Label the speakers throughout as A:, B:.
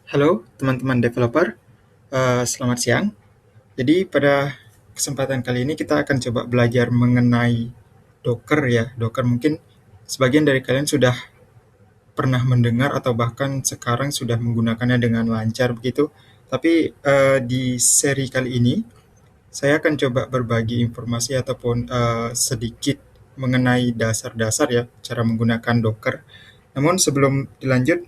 A: Halo teman-teman developer, selamat siang. Jadi pada kesempatan kali ini kita akan coba belajar mengenai Docker ya. Docker mungkin sebagian dari kalian sudah pernah mendengar atau bahkan sekarang sudah menggunakannya dengan lancar begitu. Tapi di seri kali ini saya akan coba berbagi informasi ataupun sedikit mengenai dasar-dasar ya cara menggunakan Docker. Namun sebelum dilanjut,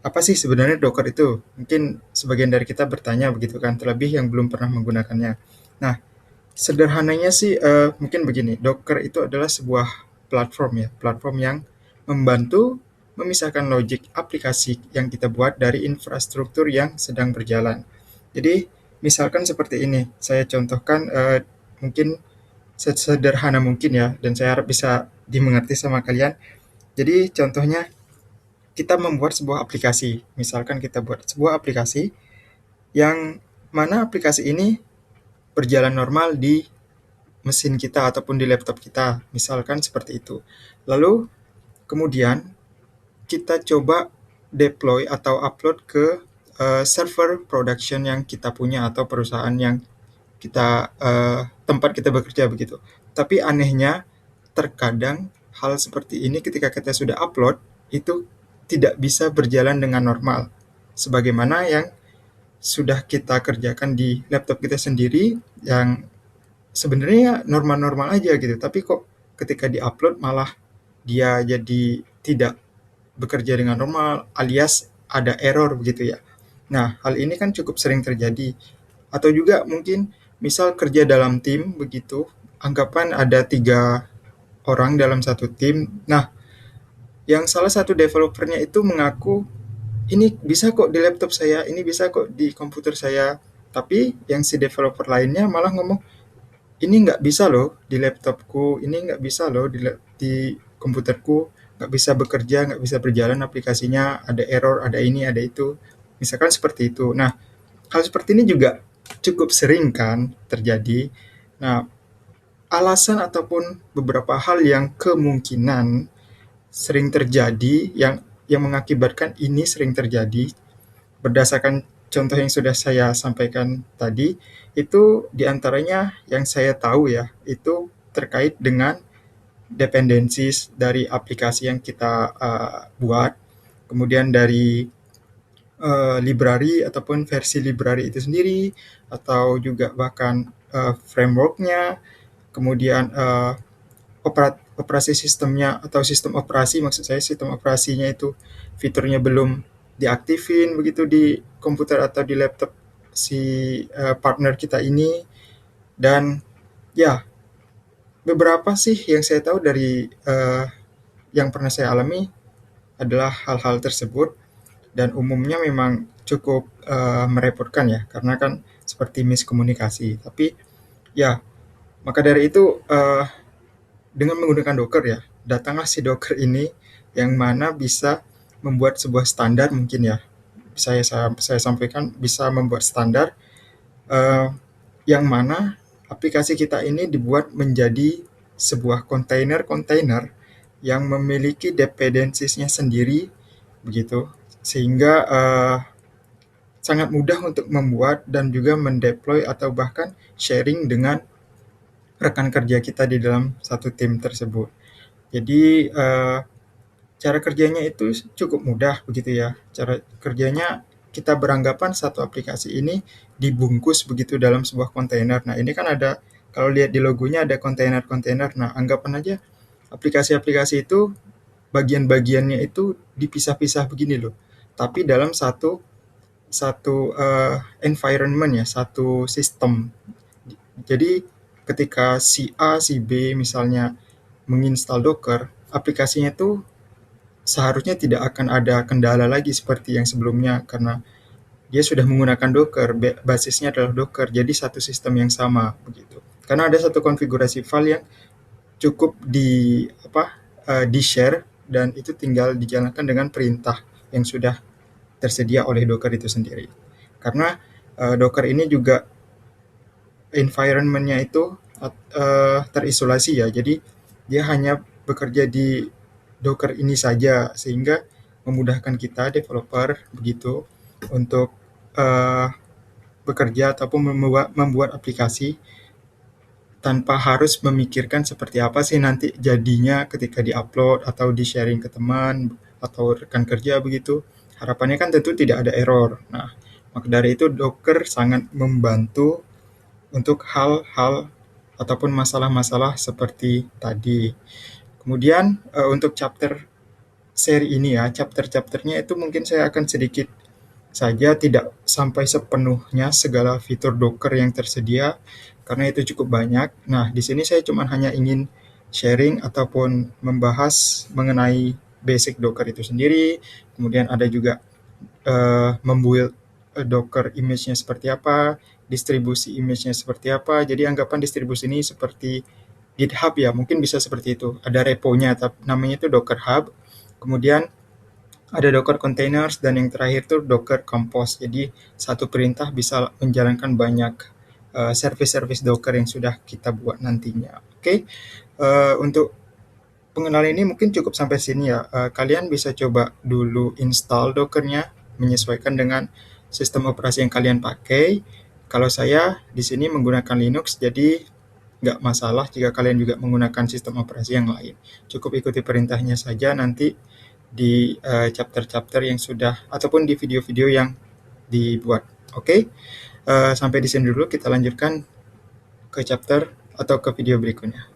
A: apa sih sebenarnya Docker itu? Mungkin sebagian dari kita bertanya begitu kan, terlebih yang belum pernah menggunakannya. Nah, sederhananya sih mungkin begini, Docker itu adalah sebuah platform ya, platform yang membantu memisahkan logic aplikasi yang kita buat dari infrastruktur yang sedang berjalan. Jadi, misalkan seperti ini, saya contohkan mungkin sesederhana mungkin ya, dan saya harap bisa dimengerti sama kalian. Jadi, contohnya kita membuat sebuah aplikasi. Misalkan kita buat sebuah aplikasi yang mana aplikasi ini berjalan normal di mesin kita ataupun di laptop kita, misalkan seperti itu. Lalu kemudian kita coba deploy atau upload ke server production yang kita punya atau perusahaan yang kita tempat kita bekerja begitu. Tapi anehnya terkadang hal seperti ini ketika kita sudah upload itu tidak bisa berjalan dengan normal sebagaimana yang sudah kita kerjakan di laptop kita sendiri yang sebenarnya normal-normal aja gitu, tapi kok ketika di-upload malah dia jadi tidak bekerja dengan normal alias ada error begitu ya. Nah, hal ini kan cukup sering terjadi. Atau juga mungkin misal kerja dalam tim begitu, anggapan ada 3 orang dalam satu tim. Nah, yang salah satu developernya itu mengaku, ini bisa kok di laptop saya, ini bisa kok di komputer saya. Tapi yang si developer lainnya malah ngomong, ini nggak bisa loh di laptopku, ini nggak bisa loh di komputerku, nggak bisa bekerja, nggak bisa berjalan aplikasinya, ada error, ada ini, ada itu. Misalkan seperti itu. Nah, hal seperti ini juga cukup sering kan terjadi. Nah, alasan ataupun beberapa hal yang kemungkinan sering terjadi, yang mengakibatkan ini sering terjadi, berdasarkan contoh yang sudah saya sampaikan tadi, itu diantaranya yang saya tahu ya, itu terkait dengan dependensi dari aplikasi yang kita buat, kemudian dari library ataupun versi library itu sendiri, atau juga bahkan frameworknya, kemudian operasi sistemnya atau sistem operasi, maksud saya sistem operasinya itu fiturnya belum diaktifin begitu di komputer atau di laptop si partner kita ini. Dan ya, beberapa sih yang saya tahu dari yang pernah saya alami adalah hal-hal tersebut, dan umumnya memang cukup merepotkan ya, karena kan seperti miskomunikasi. Tapi ya, maka dari itu dengan menggunakan Docker ya, datanglah si Docker ini yang mana bisa membuat sebuah standar mungkin ya. Saya sampaikan bisa membuat standar eh, yang mana aplikasi kita ini dibuat menjadi sebuah kontainer-kontainer yang memiliki dependensiesnya sendiri begitu, sehingga sangat mudah untuk membuat dan juga mendeploy atau bahkan sharing dengan rekan kerja kita di dalam satu tim tersebut. Jadi cara kerjanya itu cukup mudah begitu ya. Cara kerjanya kita beranggapan satu aplikasi ini dibungkus begitu dalam sebuah kontainer. Nah, ini kan ada, kalau lihat di logonya ada kontainer-kontainer. Nah, anggapan aja aplikasi-aplikasi itu bagian-bagiannya itu dipisah-pisah begini loh. Tapi dalam satu satu environment ya, satu sistem. Jadi ketika si A, si B misalnya menginstal Docker, aplikasinya itu seharusnya tidak akan ada kendala lagi seperti yang sebelumnya, karena dia sudah menggunakan Docker, basisnya adalah Docker, jadi satu sistem yang sama begitu. Karena ada satu konfigurasi file yang cukup di share, dan itu tinggal dijalankan dengan perintah yang sudah tersedia oleh Docker itu sendiri. Karena Docker ini juga environment-nya itu terisolasi ya, jadi dia hanya bekerja di Docker ini saja, sehingga memudahkan kita developer begitu untuk bekerja ataupun membuat aplikasi tanpa harus memikirkan seperti apa sih nanti jadinya ketika di-upload atau di-sharing ke teman atau rekan kerja begitu. Harapannya kan tentu tidak ada error. Nah, maka dari itu Docker sangat membantu untuk hal-hal ataupun masalah-masalah seperti tadi. Kemudian untuk chapter seri ini ya, chapter-chapternya itu mungkin saya akan sedikit saja, tidak sampai sepenuhnya segala fitur Docker yang tersedia karena itu cukup banyak. Nah, di sini saya cuma hanya ingin sharing ataupun membahas mengenai basic Docker itu sendiri. Kemudian ada juga membuild Docker image-nya seperti apa, distribusi image-nya seperti apa. Jadi anggapan distribusi ini seperti GitHub ya, mungkin bisa seperti itu. Ada repo-nya, namanya itu Docker Hub. Kemudian ada Docker Containers, dan yang terakhir tuh Docker Compose. Jadi satu perintah bisa menjalankan banyak service-service Docker yang sudah kita buat nantinya. Oke, untuk pengenalan ini mungkin cukup sampai sini ya. Kalian bisa coba dulu install Dockernya, menyesuaikan dengan sistem operasi yang kalian pakai. Kalau saya di sini menggunakan Linux, jadi nggak masalah jika kalian juga menggunakan sistem operasi yang lain. Cukup ikuti perintahnya saja nanti di chapter-chapter yang sudah ataupun di video-video yang dibuat. Oke, sampai di sini dulu, kita lanjutkan ke chapter atau ke video berikutnya.